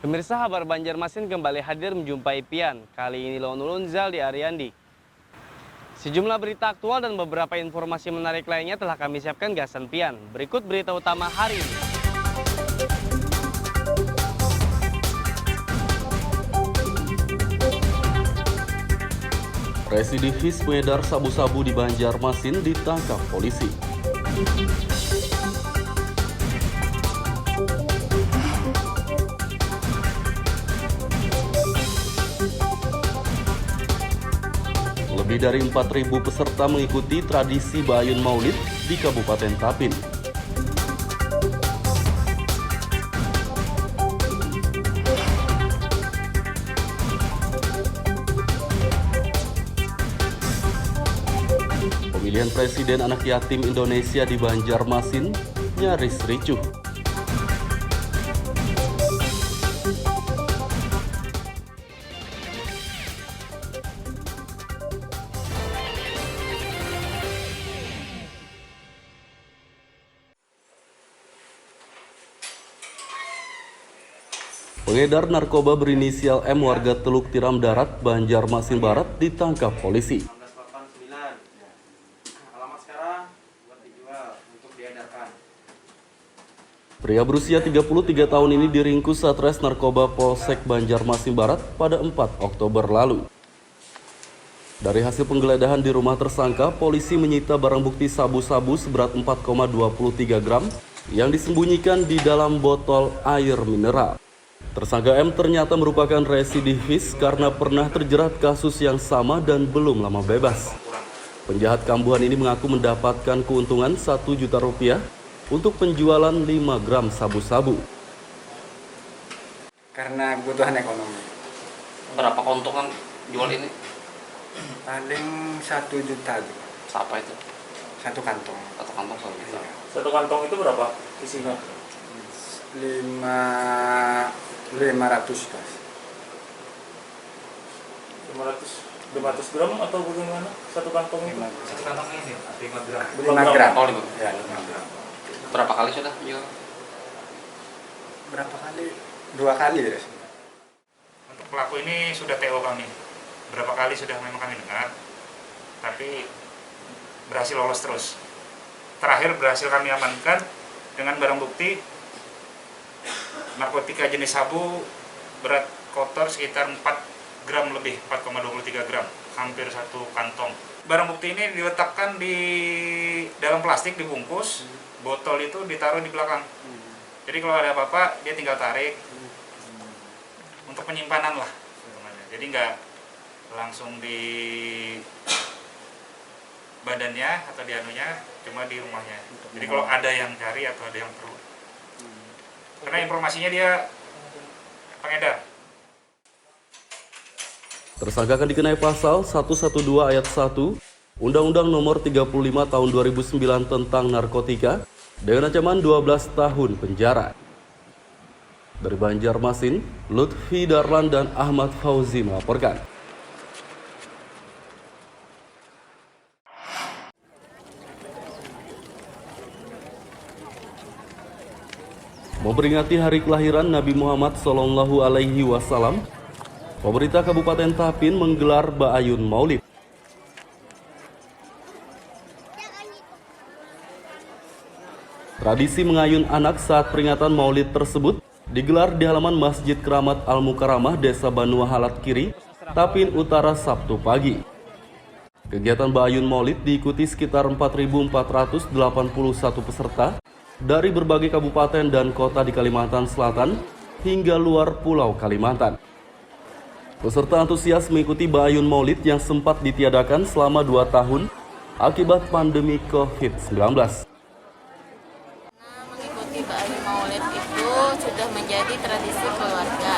Pemirsa, Kabar Banjarmasin kembali hadir menjumpai Pian. Kali ini Lone Ulunzal di Ariandi. Sejumlah berita aktual dan beberapa informasi menarik lainnya telah kami siapkan gasan Pian. Berikut berita utama hari ini. Residivis pengedar sabu-sabu di Banjarmasin ditangkap polisi. Lebih dari 4.000 peserta mengikuti tradisi Bayun Maulid di Kabupaten Tapin. Pemilihan Presiden Anak Yatim Indonesia di Banjarmasin nyaris ricuh. Pengedar narkoba berinisial M warga Teluk Tiram Darat, Banjarmasin Barat ditangkap polisi. 1989. Alamat sekarang buat dijual untuk diedarkan. Pria berusia 33 tahun ini diringkus Satres Narkoba Polsek Banjarmasin Barat pada 4 Oktober lalu. Dari hasil penggeledahan di rumah tersangka, polisi menyita barang bukti sabu-sabu seberat 4,23 gram yang disembunyikan di dalam botol air mineral. Tersangka M ternyata merupakan residivis karena pernah terjerat kasus yang sama dan belum lama bebas. Penjahat kambuhan ini mengaku mendapatkan keuntungan 1 juta rupiah untuk penjualan 5 gram sabu-sabu. Karena kebutuhan ekonomi. Berapa keuntungan jual ini? Paling 1 juta. Siapa itu? Satu kantong. Satu kantong 1 juta. Satu kantong itu berapa isinya? 500 guys. 500 gram atau bagaimana? Satu kantong itu? Satu kantong ini 5 gram. 5 gram. Oh, 5. Ya, 5 gram. Berapa kali sudah jual? Berapa kali? 2 kali ya. Untuk pelaku ini sudah TO kami. Berapa kali sudah memang kami dengar, tapi berhasil lolos terus. Terakhir berhasil kami amankan dengan barang bukti narkotika jenis sabu berat kotor sekitar 4 gram lebih, 4,23 gram, hampir 1 kantong. Barang bukti ini diletakkan di dalam plastik dibungkus, botol itu ditaruh di belakang. Jadi kalau ada apa-apa dia tinggal tarik untuk penyimpanan lah. Jadi nggak langsung di badannya atau di anunya, cuma di rumahnya. Jadi kalau ada yang cari atau ada yang perlu. Karena informasinya dia pengedar. Tersangka akan dikenai pasal 112 ayat 1 Undang-Undang Nomor 35 Tahun 2009 tentang narkotika dengan ancaman 12 tahun penjara. Dari Banjarmasin, Lutfi Darlan dan Ahmad Fauzi melaporkan. Memperingati hari kelahiran Nabi Muhammad SAW, pemerintah Kabupaten Tapin menggelar Bayun Maulid. Tradisi mengayun anak saat peringatan Maulid tersebut digelar di halaman Masjid Keramat Al-Mukarramah, Desa Banua Halat Kiri, Tapin Utara, Sabtu pagi. Kegiatan Bayun Maulid diikuti sekitar 4.481 peserta dari berbagai kabupaten dan kota di Kalimantan Selatan hingga luar Pulau Kalimantan. Peserta antusias mengikuti Bayun Maulid yang sempat ditiadakan selama 2 tahun akibat pandemi COVID-19. Mengikuti Bayun Maulid itu sudah menjadi tradisi keluarga.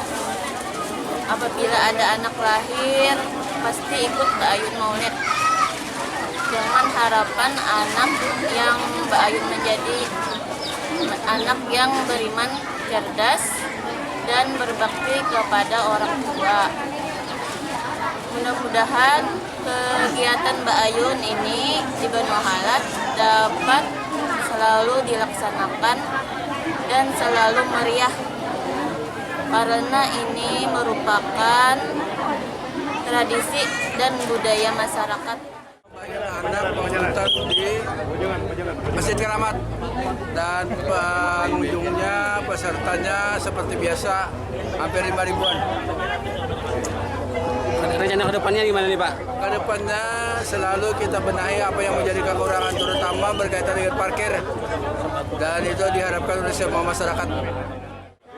Apabila ada anak lahir, pasti ikut Bayun Maulid. Dengan harapan anak yang Bayun menjadi anak yang beriman, cerdas, dan berbakti kepada orang tua. Mudah-mudahan kegiatan Bayun ini di Banua Halat dapat selalu dilaksanakan dan selalu meriah karena ini merupakan tradisi dan budaya masyarakat. Ada pengunjung di Masjid Keramat dan pengunjungnya, pesertanya seperti biasa hampir 5 ribuan. Rencana kedepannya gimana nih Pak? Kedepannya selalu kita benahi apa yang menjadi kekurangan, terutama berkaitan dengan parkir, dan itu diharapkan oleh semua masyarakat.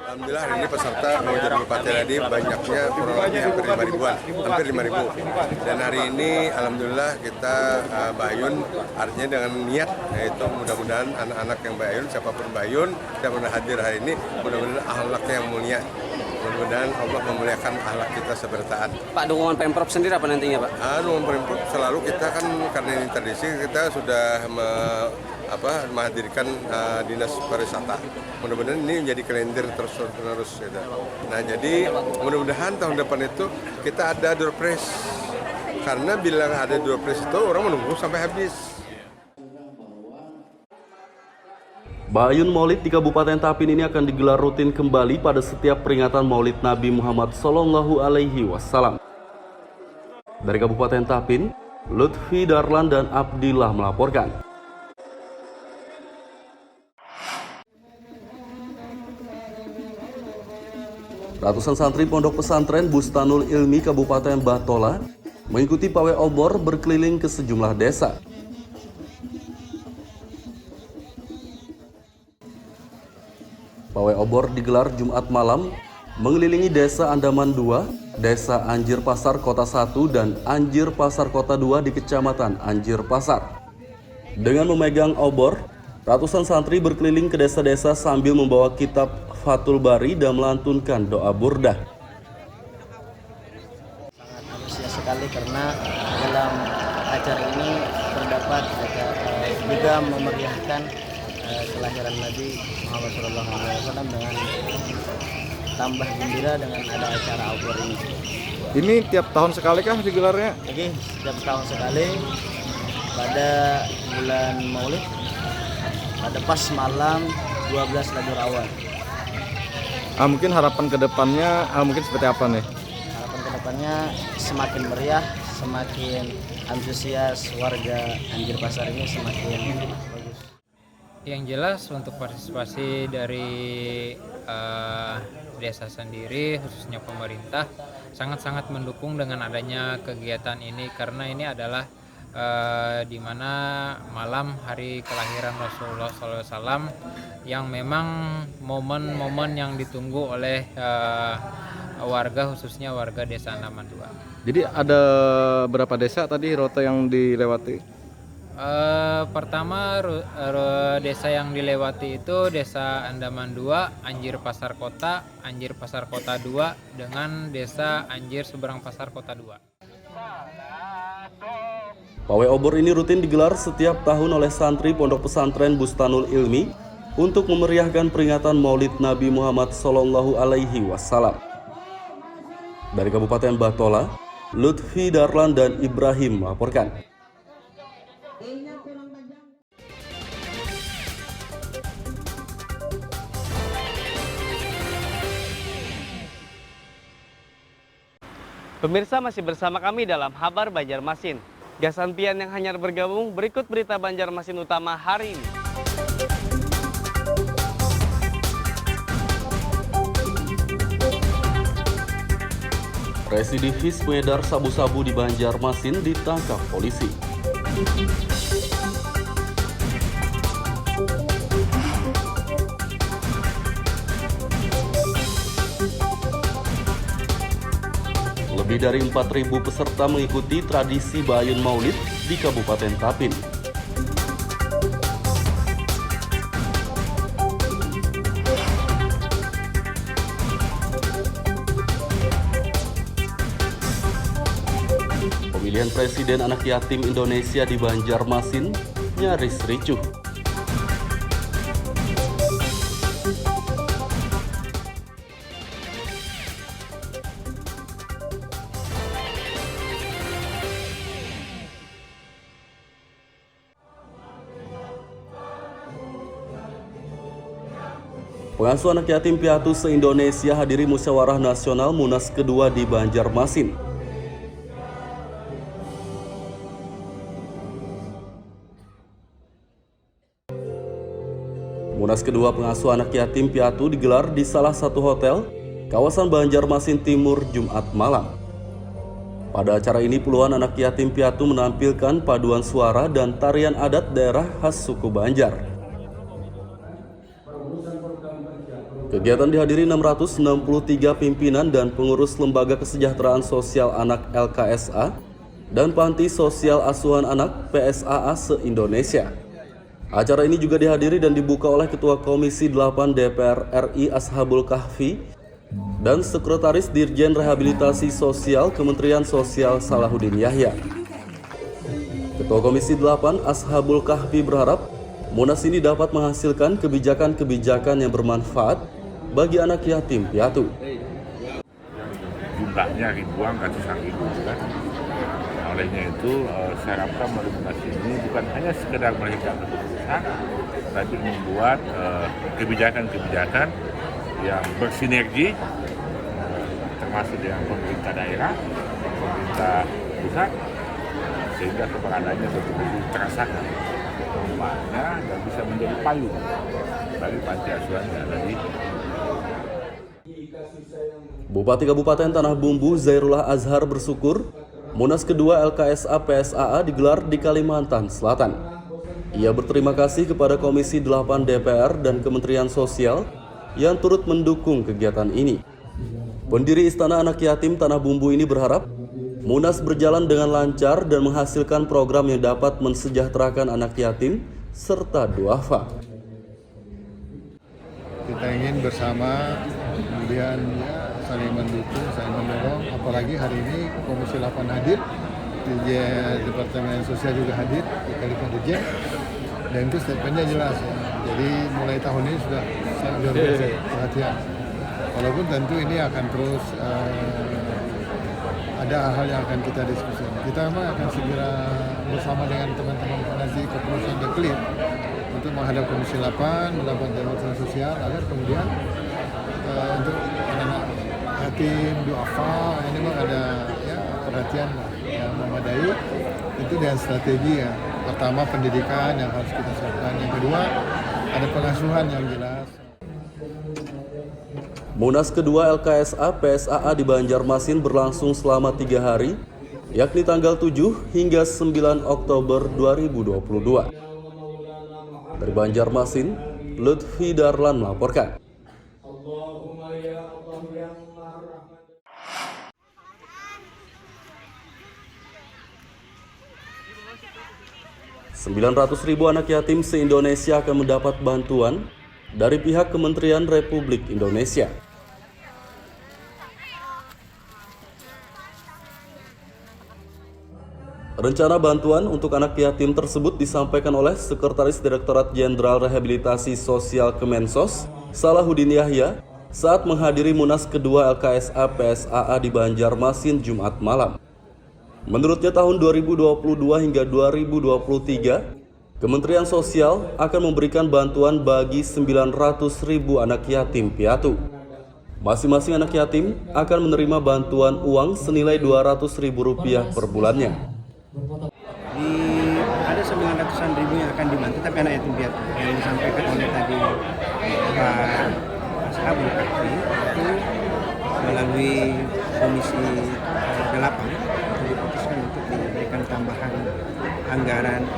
Alhamdulillah hari ini peserta mengajar Bupati Radi banyaknya kurang lebih hampir 5 ribuan, hampir 5 ribu. Dan hari ini Alhamdulillah kita bayun, artinya dengan niat, yaitu mudah-mudahan anak-anak yang bayun, siapapun bayun yang pernah hadir hari ini, mudah-mudahan akhlaknya yang mulia. Mudah-mudahan Allah memuliakan akhlak kita sebertaan. Pak, dukungan Pemprov sendiri apa nantinya Pak? Dukungan Pemprov selalu kita kan, karena ini tradisi, kita sudah menghadirkan dinas pariwisata. Mudah-mudahan ini menjadi kalender terus-menerus. Gitu. Nah jadi mudah-mudahan tahun depan itu kita ada door prize. Karena bila ada door prize itu orang menunggu sampai habis. Bayun Maulid di Kabupaten Tapin ini akan digelar rutin kembali pada setiap peringatan Maulid Nabi Muhammad SAW. Dari Kabupaten Tapin, Lutfi Darlan dan Abdillah melaporkan. Ratusan santri Pondok Pesantren Bustanul Ilmi Kabupaten Batola mengikuti pawai obor berkeliling ke sejumlah desa. Pawai obor digelar Jumat malam mengelilingi Desa Andaman 2, Desa Anjir Pasar Kota 1 dan Anjir Pasar Kota 2 di Kecamatan Anjir Pasar. Dengan memegang obor, ratusan santri berkeliling ke desa-desa sambil membawa kitab Fathul Bari dan melantunkan doa burdah. Sangat antusias sekali karena dalam acara ini terdapat juga memeriahkan kelahiran Nabi Muhammad SAW dengan tambah gembira dengan ada acara obor ini. Ini tiap tahun sekali kah digelarnya? Oke, setiap tahun sekali pada bulan Maulid, pada pas malam 12 Rabiul Awal. Mungkin harapan kedepannya mungkin seperti apa nih? Harapan kedepannya semakin meriah, semakin antusias warga Anjir Pasar ini semakin bagus. Yang jelas untuk partisipasi dari desa sendiri, khususnya pemerintah, sangat-sangat mendukung dengan adanya kegiatan ini karena ini adalah di mana malam hari kelahiran Rasulullah SAW yang memang momen-momen yang ditunggu oleh warga, khususnya warga Desa Andaman 2. Jadi ada berapa desa tadi rute yang dilewati? Pertama desa yang dilewati itu Desa Andaman 2, Anjir Pasar Kota, Anjir Pasar Kota 2 dengan Desa Anjir Seberang Pasar Kota 2. Pawai obor ini rutin digelar setiap tahun oleh santri Pondok Pesantren Bustanul Ilmi untuk memeriahkan peringatan Maulid Nabi Muhammad SAW. Dari Kabupaten Batola, Lutfi Darlan dan Ibrahim melaporkan. Pemirsa, masih bersama kami dalam Kabar Banjarmasin. Gasan pian yang hanyar bergabung, berikut berita Banjarmasin utama hari ini. Residivis pengedar sabu-sabu di Banjarmasin ditangkap polisi. Lebih dari 4.000 peserta mengikuti tradisi Bayun Maulid di Kabupaten Tapin. Pemilihan Presiden Anak Yatim Indonesia di Banjarmasin nyaris ricuh. Pengasuh anak yatim piatu se-Indonesia hadiri musyawarah nasional Munas kedua di Banjarmasin. Munas kedua pengasuh anak yatim piatu digelar di salah satu hotel kawasan Banjarmasin Timur Jumat malam. Pada acara ini puluhan anak yatim piatu menampilkan paduan suara dan tarian adat daerah khas suku Banjar. Kegiatan dihadiri 663 pimpinan dan pengurus Lembaga Kesejahteraan Sosial Anak LKSA dan Panti Sosial Asuhan Anak PSAA se-Indonesia. Acara ini juga dihadiri dan dibuka oleh Ketua Komisi 8 DPR RI Ashabul Kahfi dan Sekretaris Dirjen Rehabilitasi Sosial Kementerian Sosial Salahuddin Yahya. Ketua Komisi 8 Ashabul Kahfi berharap Munas ini dapat menghasilkan kebijakan-kebijakan yang bermanfaat bagi anak yatim piatu. Jumlahnya ribuan, ratusan ribu kan. Olehnya itu saya harapkan melalui Munas ini bukan hanya sekedar melahirkan keputusan, tapi membuat kebijakan-kebijakan yang bersinergi termasuk dengan pemerintah daerah, pemerintah pusat, sehingga keberadaannya betul-betul terasakan manfaatnya dan bisa menjadi payung bagi panti asuhan yang ada di Bupati Kabupaten Tanah Bumbu Zairullah Azhar bersyukur Munas kedua LKSA PSAA digelar di Kalimantan Selatan. Ia berterima kasih kepada Komisi 8 DPR dan Kementerian Sosial yang turut mendukung kegiatan ini. Pendiri Istana Anak Yatim Tanah Bumbu ini berharap Munas berjalan dengan lancar dan menghasilkan program yang dapat mensejahterakan anak yatim serta duafa. Kita ingin bersama kemudian saling mendukung, saling mendorong, apalagi hari ini Komisi 8 hadir, Departemen Sosial juga hadir, Kalimantan Dirjen, dan itu statementnya jelas ya. Jadi mulai tahun ini sudah sangat perhatian. Walaupun tentu ini akan terus ada hal-hal yang akan kita diskusikan. Kita memang akan segera bersama dengan teman-teman pengaji kepengurusan deklir untuk menghadap Komisi 8, melakukan demonstrasi sosial agar kemudian untuk anak yatim, duafa, ini memang ada ya, perhatian yang memadai. Itu dengan strategi ya. Pertama pendidikan yang harus kita siapkan. Yang kedua ada pengasuhan yang jelas. Munas kedua LKSA PSAA di Banjarmasin berlangsung selama 3 hari, yakni tanggal 7 hingga 9 Oktober 2022. Dari Banjarmasin, Lutfi Darlan melaporkan. 900.000 anak yatim se-Indonesia akan mendapat bantuan dari pihak Kementerian Republik Indonesia. Rencana bantuan untuk anak yatim tersebut disampaikan oleh Sekretaris Direktorat Jenderal Rehabilitasi Sosial Kemensos, Salahuddin Yahya, saat menghadiri Munas kedua LKSA PSAA di Banjarmasin Jumat malam. Menurutnya tahun 2022 hingga 2023, Kementerian Sosial akan memberikan bantuan bagi 900.000 anak yatim piatu. Masing-masing anak yatim akan menerima bantuan uang senilai Rp200.000 per bulannya. Ada 900-an ribu yang akan dibantu, tapi anak yatim piatu yang disampaikan oleh tadi Pak Ashabul Kahfi itu melalui Komisi 8 diputuskan untuk diberikan tambahan anggaran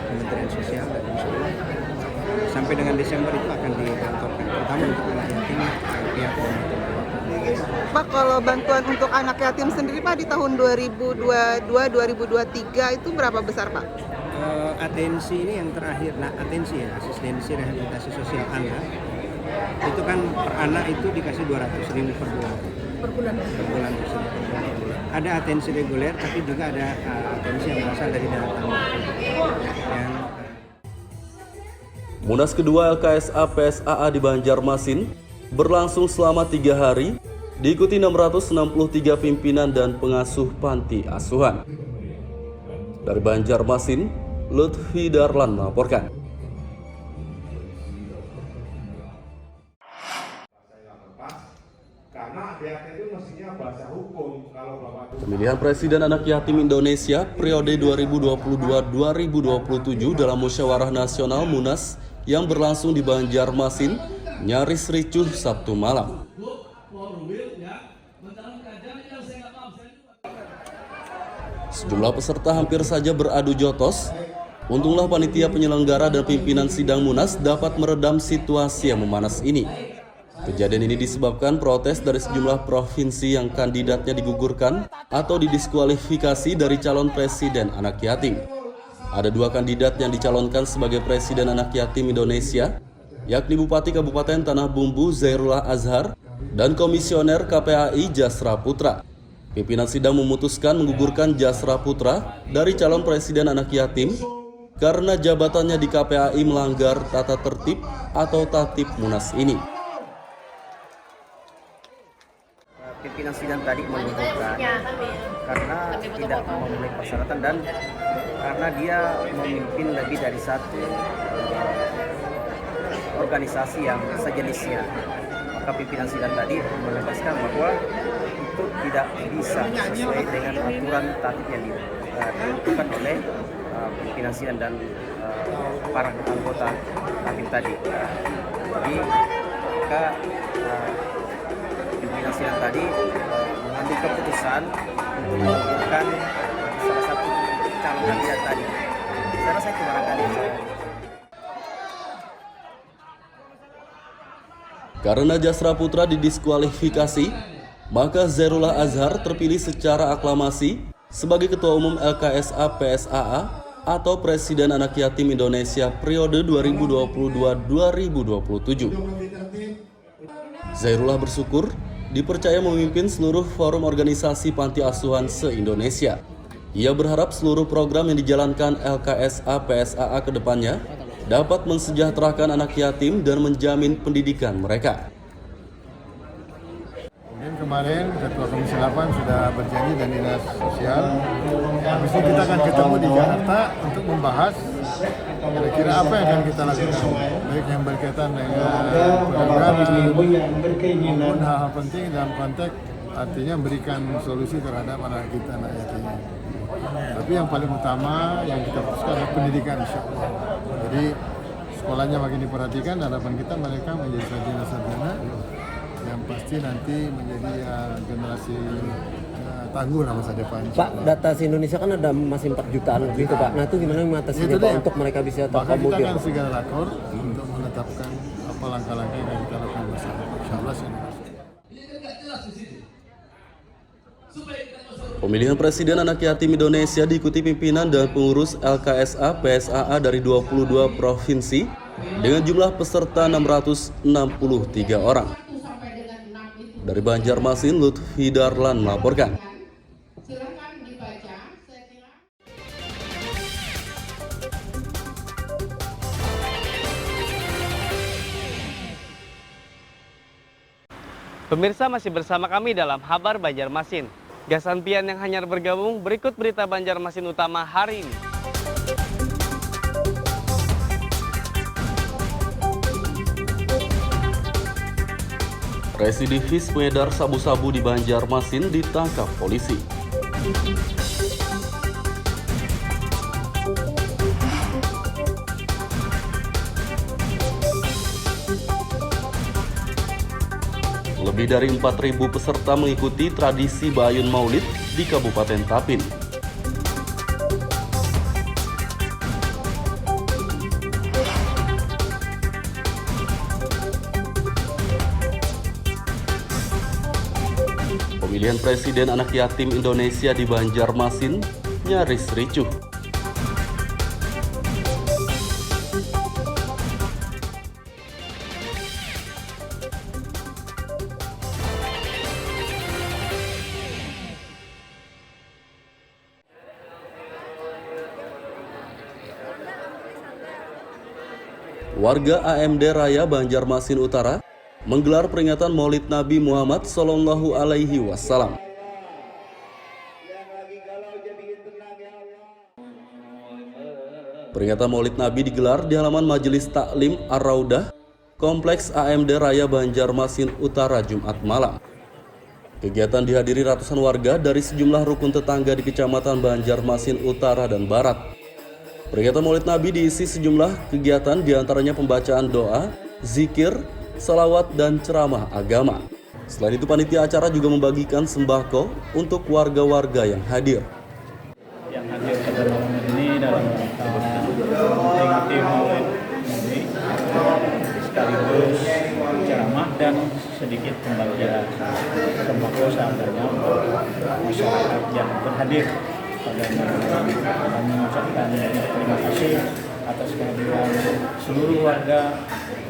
Kementerian Sosial dan Insyaallah sampai dengan Desember itu akan digelontorkan terutama untuk anak yatim piatu. Pak, kalau bantuan untuk anak yatim sendiri Pak di tahun 2022-2023 itu berapa besar Pak? Atensi ini yang terakhir, atensi ya, asistensi rehabilitasi sosial anak itu kan per anak itu dikasih 200.000 per bulan. Per bulan tersebut. Ada atensi reguler, tapi juga ada atensi yang berasal dari dana tambahan. Munas kedua LKSA PSAA di Banjarmasin berlangsung selama 3 hari, diikuti 663 pimpinan dan pengasuh panti asuhan. Dari Banjarmasin, Lutfi Darlan melaporkan. Pemilihan Presiden Anak Yatim Indonesia periode 2022-2027 dalam Musyawarah Nasional Munas yang berlangsung di Banjarmasin nyaris ricuh Sabtu malam. Sejumlah peserta hampir saja beradu jotos. Untunglah panitia penyelenggara dan pimpinan sidang Munas dapat meredam situasi yang memanas ini. Kejadian ini disebabkan protes dari sejumlah provinsi yang kandidatnya digugurkan atau didiskualifikasi dari calon presiden anak yatim. Ada 2 kandidat yang dicalonkan sebagai presiden anak yatim Indonesia, yakni Bupati Kabupaten Tanah Bumbu Zairullah Azhar dan Komisioner KPAI Jasra Putra. Pimpinan sidang memutuskan menggugurkan Jasra Putra dari calon presiden anak yatim karena jabatannya di KPAI melanggar tata tertib atau tatib Munas ini. Pimpinan sidang tadi menunjukkan karena tidak memenuhi persyaratan dan karena dia memimpin lebih dari satu organisasi yang sejenisnya, maka pimpinan sidang tadi menegaskan bahwa itu tidak bisa sesuai dengan aturan tatib yang ditentukan oleh pimpinan sidang dan para anggota hakim tadi. Jadi maka pimpinan sidang tadi mengambil keputusan untuk menentukan salah satu calon kandidat tadi. Saya rasa itu barangkali. Karena Jasra Putra didiskualifikasi, maka Zairullah Azhar terpilih secara aklamasi sebagai Ketua Umum LKSA PSAA atau Presiden Anak Yatim Indonesia periode 2022-2027. Zairullah bersyukur dipercaya memimpin seluruh forum organisasi panti asuhan se-Indonesia. Ia berharap seluruh program yang dijalankan LKSA PSAA ke depannya dapat mensejahterakan anak yatim dan menjamin pendidikan mereka. Kemarin Ketua Komisi 8 sudah berjanji dan Dinas Sosial. Habis ini kita akan ketemu di Jakarta untuk membahas kira-kira apa yang akan kita lakukan, baik yang berkaitan dengan pelanggaran maupun hal-hal penting dalam konteks artinya memberikan solusi terhadap anak kita, anak yatim. Tapi yang paling utama yang kita fokuskan adalah pendidikan, insya Allah. Jadi sekolahnya makin diperhatikan, harapan kita mereka menjadi sarjana-sarjana yang pasti nanti menjadi generasi tangguh lah masa depan. Pak, data Indonesia kan ada masih 4 jutaan lebih tuh Pak. Nah itu gimana mengatasinya Pak untuk mereka bisa terkomodir? Maka kita akan segera lapor untuk menetapkan apa langkah-langkah yang kita lakukan bersama. Insyaallah sih. Pemilihan Presiden Anak Yatim Indonesia diikuti pimpinan dan pengurus LKSA PSAA dari 22 provinsi dengan jumlah peserta 663 orang. Dari Banjarmasin, Lutfi Darlan melaporkan. Pemirsa masih bersama kami dalam Habar Banjarmasin. Gasan Pian yang hanyar bergabung, berikut berita Banjarmasin utama hari ini. Residivis pengedar sabu-sabu di Banjarmasin ditangkap polisi. Lebih dari 4.000 peserta mengikuti tradisi Bayun Maulid di Kabupaten Tapin. Pemilihan Presiden Anak Yatim Indonesia di Banjarmasin nyaris ricuh. Warga AMD Raya Banjarmasin Utara menggelar peringatan Maulid Nabi Muhammad Sallallahu Alaihi Wasallam. Peringatan Maulid Nabi digelar di halaman Majelis Taklim Ar-Raudah, Kompleks AMD Raya Banjarmasin Utara Jumat malam. Kegiatan dihadiri ratusan warga dari sejumlah rukun tetangga di Kecamatan Banjarmasin Utara dan Barat. Peringatan Maulid Nabi diisi sejumlah kegiatan diantaranya pembacaan doa, zikir, salawat, dan ceramah agama. Selain itu panitia acara juga membagikan sembako untuk warga-warga yang hadir. Yang hadir pada malam ini dalam rangka memperingati Maulid Nabi sekaligus ceramah dan sedikit pembagian sembako seadanya untuk masyarakat yang berhadir pada malam ini. Kami mengucapkan terima kasih atas kehadiran seluruh warga,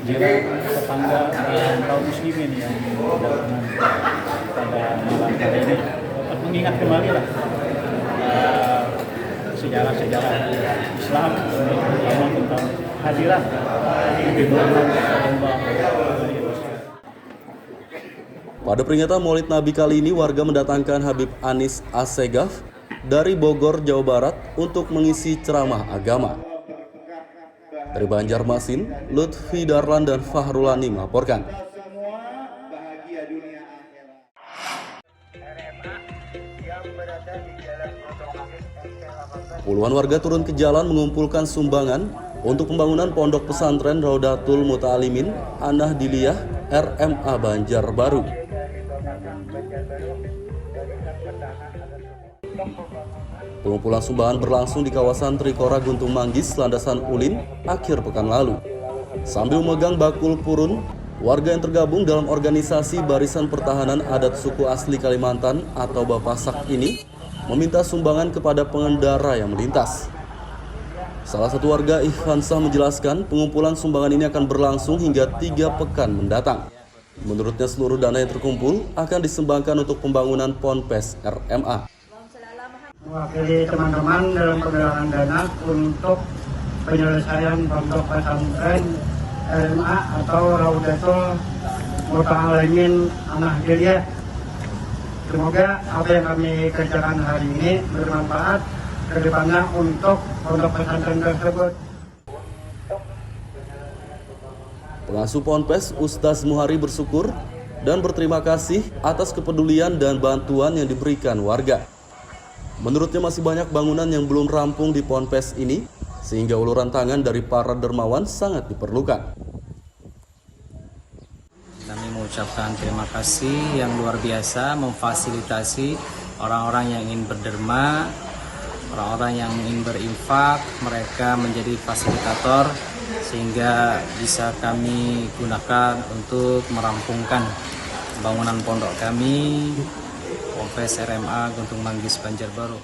jiran, tetangga, dan kaum muslimin yang berdatangan pada malam hari ini dapat mengingat kembali lah sejarah-sejarah Islam, terutama tentang hadirat Nabi Muhammad SAW. Pada peringatan Maulid Nabi kali ini, warga mendatangkan Habib Anis Assegaf dari Bogor, Jawa Barat untuk mengisi ceramah agama. Dari Banjarmasin, Lutfi Darlan dan Fahrulani melaporkan. Puluhan warga turun ke jalan mengumpulkan sumbangan untuk pembangunan Pondok Pesantren Raudatul Muta'alimin An-Nahdiliyah RMA Banjarbaru. Pengumpulan sumbangan berlangsung di kawasan Trikora Guntung Manggis, Landasan Ulin, akhir pekan lalu. Sambil memegang bakul purun, warga yang tergabung dalam organisasi Barisan Pertahanan Adat Suku Asli Kalimantan atau Bapasak ini meminta sumbangan kepada pengendara yang melintas. Salah satu warga Ihfansah menjelaskan pengumpulan sumbangan ini akan berlangsung hingga 3 pekan mendatang. Menurutnya seluruh dana yang terkumpul akan disumbangkan untuk pembangunan Ponpes RMA. Mewakili teman-teman dalam penggalangan dana untuk penyelesaian Pondok Pesantren RMA atau Raudatul Muta'alimin An-Nahdiliyah. Semoga apa yang kami kerjakan hari ini bermanfaat ke depannya untuk pondok pesantren tersebut. Pengasuh Ponpes Ustaz Muhari bersyukur dan berterima kasih atas kepedulian dan bantuan yang diberikan warga. Menurutnya masih banyak bangunan yang belum rampung di Ponpes ini, sehingga uluran tangan dari para dermawan sangat diperlukan. Kami mengucapkan terima kasih yang luar biasa memfasilitasi orang-orang yang ingin berderma, orang-orang yang ingin berinfak, mereka menjadi fasilitator sehingga bisa kami gunakan untuk merampungkan bangunan pondok kami, Ponpes RMA Guntung Manggis Banjarbaru.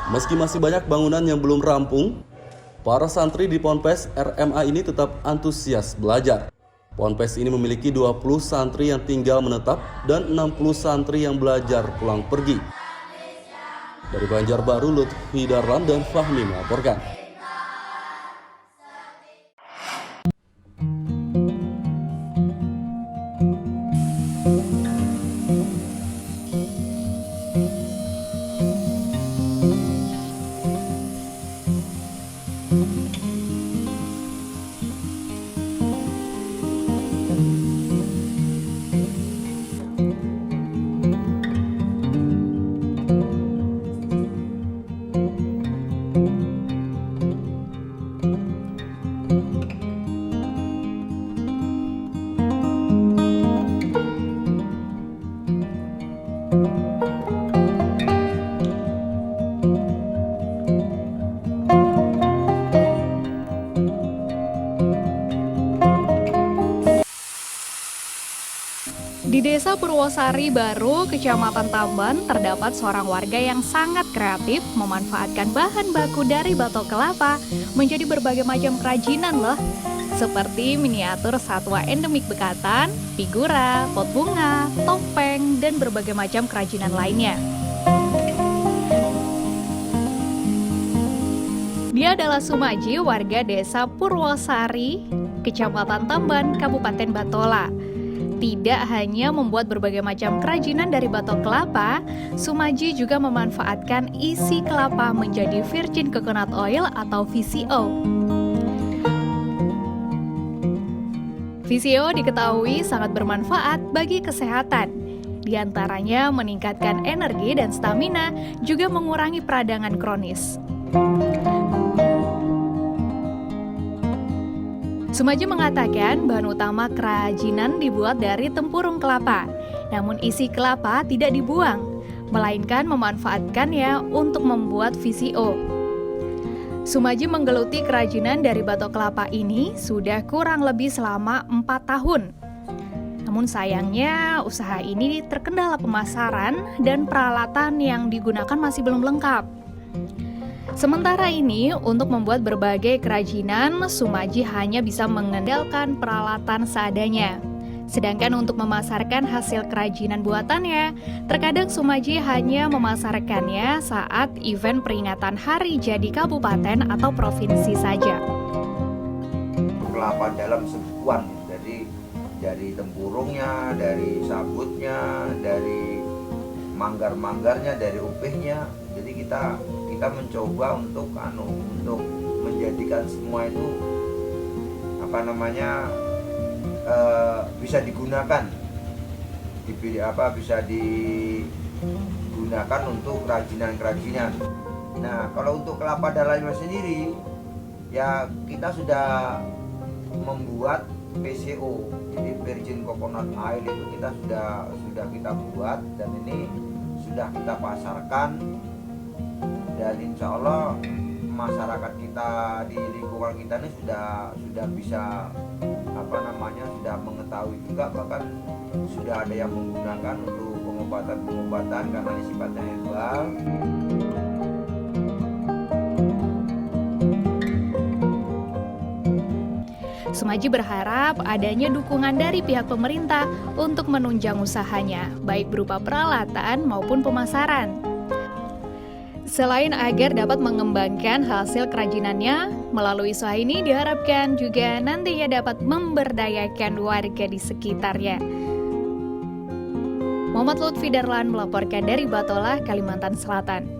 Meski masih banyak bangunan yang belum rampung, para santri di Ponpes RMA ini tetap antusias belajar. Ponpes ini memiliki 20 santri yang tinggal menetap dan 60 santri yang belajar pulang pergi. Dari Banjarbaru, Lutfi Darlan dan Fahmi melaporkan. Di Desa Purwosari Baru, Kecamatan Tamban, terdapat seorang warga yang sangat kreatif memanfaatkan bahan baku dari batok kelapa menjadi berbagai macam kerajinan loh. Seperti miniatur satwa endemik Bekatan, figura, pot bunga, topeng, dan berbagai macam kerajinan lainnya. Dia adalah Sumaji, warga Desa Purwosari, Kecamatan Tamban, Kabupaten Batola. Tidak hanya membuat berbagai macam kerajinan dari batok kelapa, Sumaji juga memanfaatkan isi kelapa menjadi virgin coconut oil atau VCO. VCO diketahui sangat bermanfaat bagi kesehatan. Di antaranya meningkatkan energi dan stamina, juga mengurangi peradangan kronis. Sumaji mengatakan bahan utama kerajinan dibuat dari tempurung kelapa, namun isi kelapa tidak dibuang, melainkan memanfaatkannya untuk membuat VCO. Sumaji menggeluti kerajinan dari batok kelapa ini sudah kurang lebih selama 4 tahun. Namun sayangnya usaha ini terkendala pemasaran dan peralatan yang digunakan masih belum lengkap. Sementara ini, untuk membuat berbagai kerajinan, Sumaji hanya bisa mengandalkan peralatan seadanya. Sedangkan untuk memasarkan hasil kerajinan buatannya, terkadang Sumaji hanya memasarkannya saat event peringatan hari jadi kabupaten atau provinsi saja. Kelapa dalam sebuah, jadi dari tempurungnya, dari sabutnya, dari manggar-manggarnya, dari upihnya. Jadi kita mencoba untuk menjadikan semua itu bisa digunakan, bisa digunakan untuk kerajinan-kerajinan. Nah, kalau untuk kelapa dalamnya sendiri, ya kita sudah membuat PCO, jadi virgin coconut oil itu kita sudah kita buat dan ini sudah kita pasarkan, dan insya Allah masyarakat kita di lingkungan kita ini sudah bisa sudah mengetahui juga, bahkan sudah ada yang menggunakan untuk pengobatan karena ini sifatnya herbal. Sumaji berharap adanya dukungan dari pihak pemerintah untuk menunjang usahanya, baik berupa peralatan maupun pemasaran. Selain agar dapat mengembangkan hasil kerajinannya, melalui usaha ini diharapkan juga nantinya dapat memberdayakan warga di sekitarnya. Muhammad Lutfi Darlan melaporkan dari Batola, Kalimantan Selatan.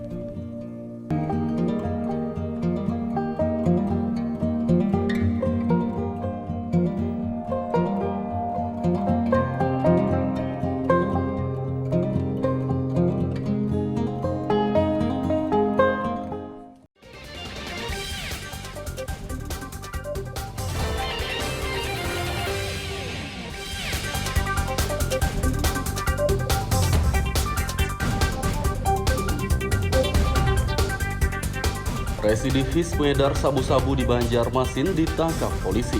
Residivis pengedar sabu-sabu di Banjarmasin ditangkap polisi.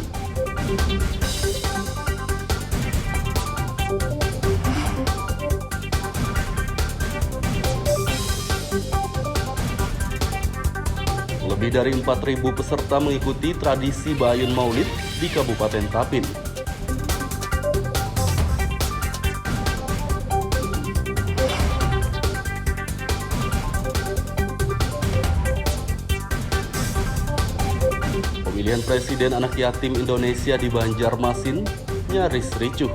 Lebih dari 4.000 peserta mengikuti tradisi Bayun Maulid di Kabupaten Tapin. Pemilihan Presiden Anak Yatim Indonesia di Banjarmasin nyaris ricuh.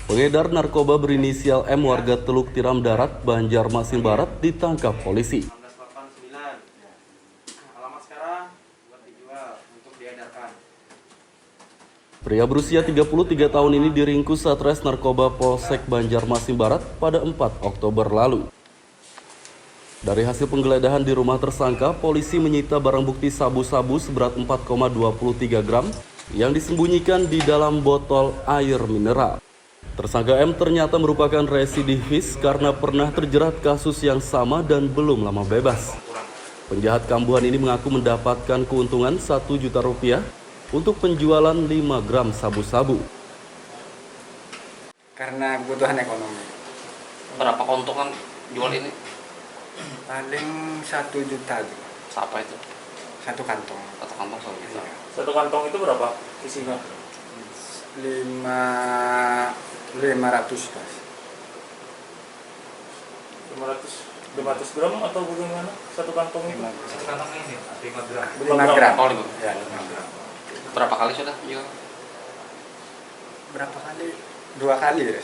Pengedar narkoba berinisial M warga Teluk Tiram Darat, Banjarmasin Barat ditangkap polisi. Pria berusia 33 tahun ini diringkus Satres Narkoba Polsek Banjarmasin Barat pada 4 Oktober lalu. Dari hasil penggeledahan di rumah tersangka, polisi menyita barang bukti sabu-sabu seberat 4,23 gram yang disembunyikan di dalam botol air mineral. Tersangka M ternyata merupakan residivis karena pernah terjerat kasus yang sama dan belum lama bebas. Penjahat kambuhan ini mengaku mendapatkan keuntungan Rp1 juta untuk penjualan 5 gram sabu-sabu. Karena kebutuhan ekonomi. Berapa keuntungan jual ini? Paling 1 juta. Siapa itu? Satu kantong. Satu kantong 1 juta. Satu kantong itu berapa isinya? 500 Mas. 500 gram atau bagaimana? Satu kantong itu? Satu kantong ini 5 gram. 5 gram. Oh, 5 ya, 5 gram. Berapa kali sudah jual? Berapa kali? 2 kali ya.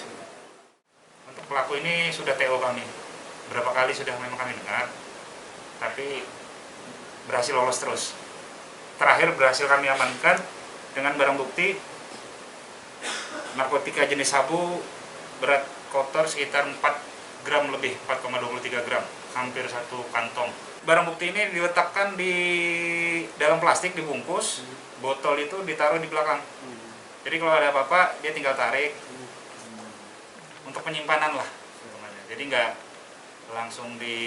Untuk pelaku ini sudah TO kami. Berapa kali sudah memang kami dengar, tapi berhasil lolos terus. Terakhir berhasil kami amankan dengan barang bukti narkotika jenis sabu berat kotor sekitar 4 gram lebih, 4,23 gram, hampir 1 kantong. Barang bukti ini diletakkan di dalam plastik dibungkus, botol itu ditaruh di belakang. Jadi kalau ada apa-apa dia tinggal tarik untuk penyimpanan lah sebenarnya. Jadi nggak langsung di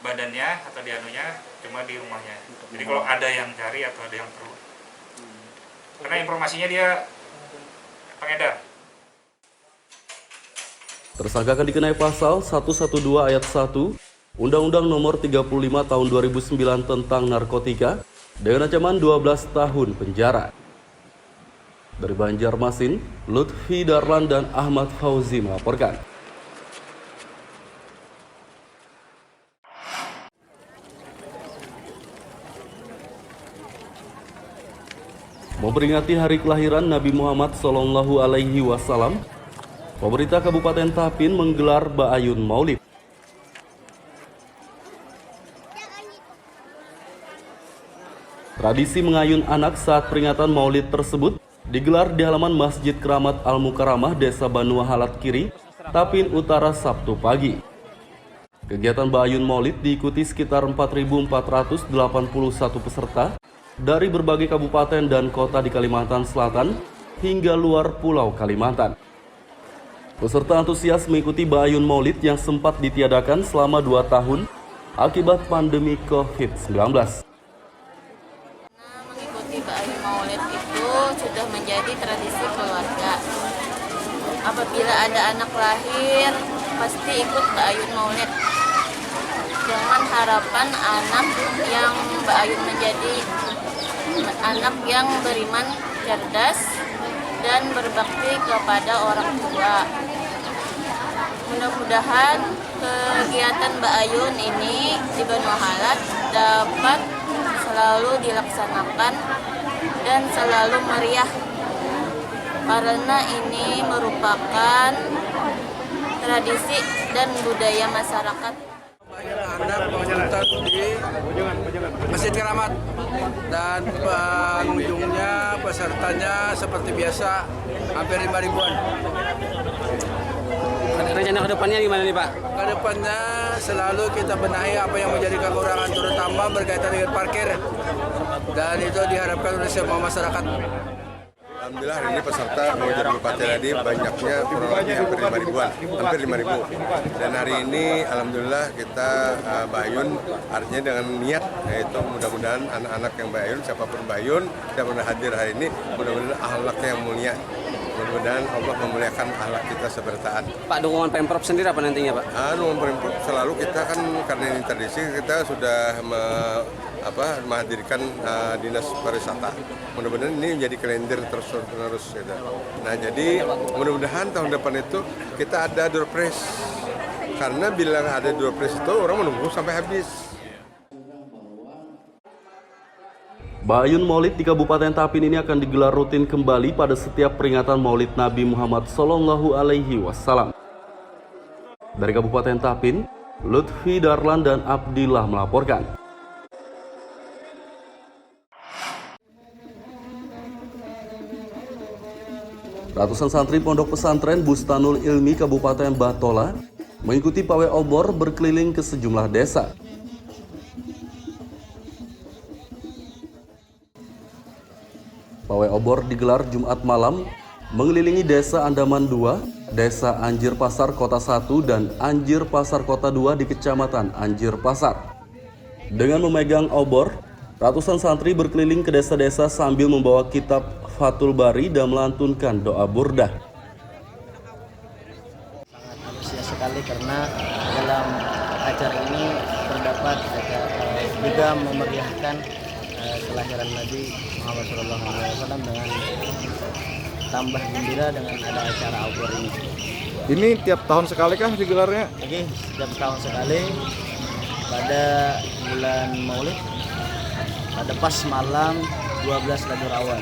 badannya atau di anunya, cuma di rumahnya. Jadi kalau ada yang cari atau ada yang perlu, karena informasinya dia pengedar. Tersangka akan dikenai pasal 112 ayat 1 Undang-Undang Nomor 35 Tahun 2009 tentang narkotika dengan ancaman 12 tahun penjara. Dari Banjarmasin, Lutfi Darlan dan Ahmad Fauzi melaporkan. Memperingati hari kelahiran Nabi Muhammad SAW, pemerintah Kabupaten Tapin menggelar Ba'ayun Maulid. Tradisi mengayun anak saat peringatan Maulid tersebut digelar di halaman Masjid Keramat Al-Mukarramah, Desa Banua Halat Kiri, Tapin Utara, Sabtu pagi. Kegiatan Ba'ayun Maulid diikuti sekitar 4.481 peserta dari berbagai kabupaten dan kota di Kalimantan Selatan hingga luar Pulau Kalimantan. Peserta antusias mengikuti Ba'ayun Maulid yang sempat ditiadakan selama 2 tahun akibat pandemi COVID-19. Mengikuti Ba'ayun Maulid itu sudah menjadi tradisi keluarga. Apabila ada anak lahir, pasti ikut Ba'ayun Maulid. Dengan harapan anak yang Ba'ayun menjadi anak yang beriman, cerdas, dan berbakti kepada orang tua. Mudah-mudahan kegiatan Ba'ayun ini di Banua Halat dapat selalu dilaksanakan dan selalu meriah, karena ini merupakan tradisi dan budaya masyarakat. Anak pengunjung di Masjid Keramat, dan pengunjungnya, pesertanya seperti biasa hampir 5.000-an. Rencana kedepannya gimana nih Pak? Kedepannya selalu kita benahi apa yang menjadi kekurangan, terutama berkaitan dengan parkir, dan itu diharapkan oleh semua masyarakat. Alhamdulillah hari ini peserta mengejar Bupati tadi banyaknya kurang lebih hampir 5.000-an, hampir 5.000. Dan hari ini alhamdulillah kita Ba'ayun artinya dengan niat, yaitu mudah-mudahan anak-anak yang Ba'ayun, siapapun Ba'ayun yang pernah hadir hari ini, mudah-mudahan akhlaknya yang mulia. Mudah-mudahan Allah memuliakan akhlak kita sebertaan. Pak, dukungan Pemprov sendiri apa nantinya Pak? Dukungan Pemprov selalu kita kan, karena ini tradisi, kita sudah menghadirkan dinas pariwisata. Mudah-mudahan ini menjadi kalender terus-menerus. Gitu. Nah jadi mudah-mudahan tahun depan itu kita ada door prize. Karena bilang ada door prize itu orang menunggu sampai habis. Ba'ayun Maulid di Kabupaten Tapin ini akan digelar rutin kembali pada setiap peringatan Maulid Nabi Muhammad SAW. Dari Kabupaten Tapin, Lutfi Darlan dan Abdillah melaporkan. Ratusan santri Pondok Pesantren Bustanul Ilmi Kabupaten Batola mengikuti pawai obor berkeliling ke sejumlah desa. Pawai obor digelar Jumat malam mengelilingi Desa Andaman 2, Desa Anjir Pasar Kota 1, dan Anjir Pasar Kota 2 di Kecamatan Anjir Pasar. Dengan memegang obor, ratusan santri berkeliling ke desa-desa sambil membawa kitab Fathul Bari dan melantunkan doa burdah. Sangat antusias sekali karena dalam acara ini terdapat juga memeriahkan kelahiran Nabi Muhammad SAW dengan tambah gembira dengan ada acara obor ini. Ini tiap tahun sekali kah digelarnya? Oke, setiap tahun sekali pada bulan Maulid pada pas malam 12 lajur awal.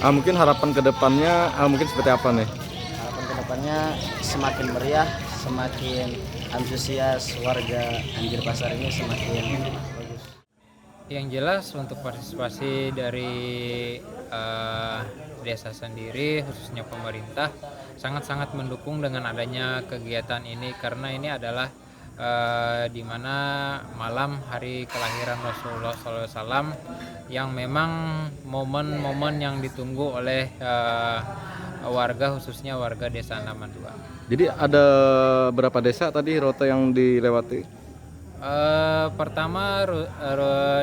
Mungkin harapan kedepannya mungkin seperti apa nih? Harapan kedepannya semakin meriah, semakin antusias warga Anjir Pasar ini semakin bagus. Yang jelas untuk partisipasi dari desa sendiri, khususnya pemerintah, sangat-sangat mendukung dengan adanya kegiatan ini karena ini adalah di mana malam hari kelahiran Rasulullah SAW yang memang momen-momen yang ditunggu oleh warga, khususnya warga Desa Andaman II. Jadi ada berapa desa tadi rute yang dilewati? Pertama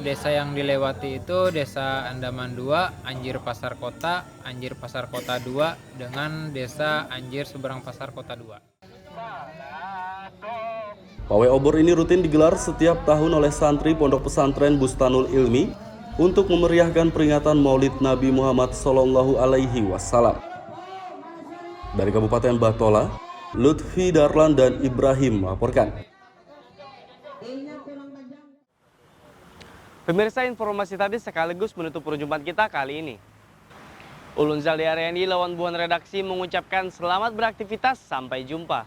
desa yang dilewati itu Desa Andaman II, Anjir Pasar Kota, Anjir Pasar Kota 2 dengan Desa Anjir Seberang Pasar Kota 2. Pawai obor ini rutin digelar setiap tahun oleh santri Pondok Pesantren Bustanul Ilmi untuk memeriahkan peringatan Maulid Nabi Muhammad Sallallahu Alaihi Wasallam. Dari Kabupaten Batola, Lutfi Darlan dan Ibrahim melaporkan. Pemirsa, informasi tadi sekaligus menutup perjumpaan kita kali ini. Ulun Zaldi Ariandi lawan buan redaksi mengucapkan selamat beraktivitas, sampai jumpa.